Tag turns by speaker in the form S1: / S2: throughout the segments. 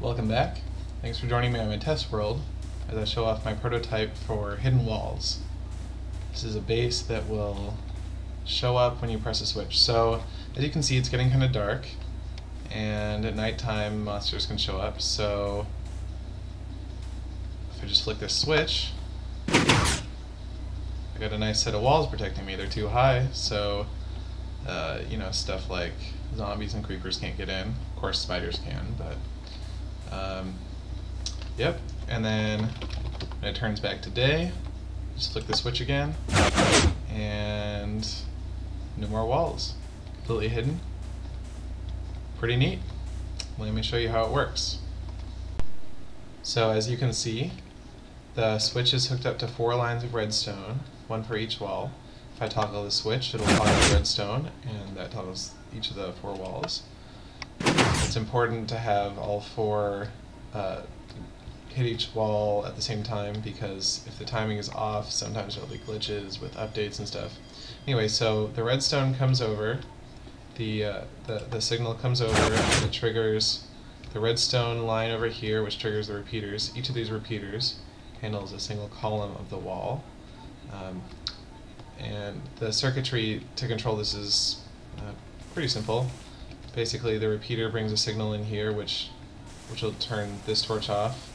S1: Welcome back. Thanks for joining me on my test world as I show off my prototype for hidden walls. This is a base that will show up when you press a switch. So as you can see, it's getting kind of dark, and at nighttime monsters can show up. So if I just flick this switch, I got a nice set of walls protecting me. They're too high, so stuff like zombies and creepers can't get in. Of course spiders can, but yep. And then when it turns back to day, just flick the switch again, and no more walls. Completely hidden. Pretty neat. Let me show you how it works. So as you can see, the switch is hooked up to 4 lines of redstone, 1 for each wall. If I toggle the switch, it'll toggle the redstone, and that toggles each of the 4 walls. It's important to have all 4 hit each wall at the same time, because if the timing is off, sometimes there'll be glitches with updates and stuff. Anyway, so the redstone comes over, the signal comes over, and it triggers the redstone line over here, which triggers the repeaters. Each of these repeaters handles a single column of the wall. And the circuitry to control this is pretty simple. Basically, the repeater brings a signal in here, which will turn this torch off.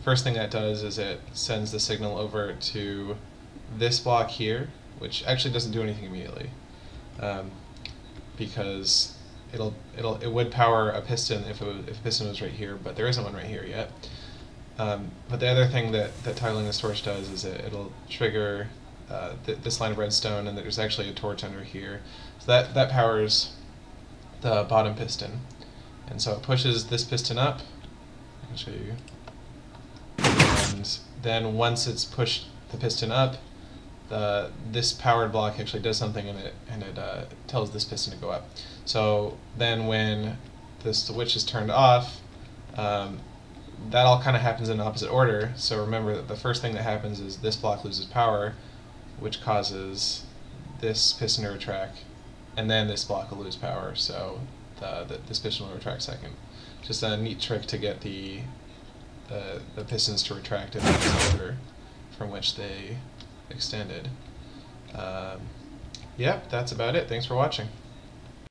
S1: First thing that does is it sends the signal over to this block here, which actually doesn't do anything immediately, because it would power a piston if a piston was right here, but there isn't one right here yet. But the other thing that toggling this torch does is it'll trigger this line of redstone, and there's actually a torch under here. So that powers the bottom piston. And so it pushes this piston up. I can show you. And then once it's pushed the piston up, this powered block actually does something, and it tells this piston to go up. So then when the switch is turned off, that all kind of happens in opposite order. So remember that the first thing that happens is this block loses power, which causes this piston to retract, and then this block will lose power, so this piston will retract second. Just a neat trick to get the pistons to retract in the order from which they extended. Yep, that's about it. Thanks for watching.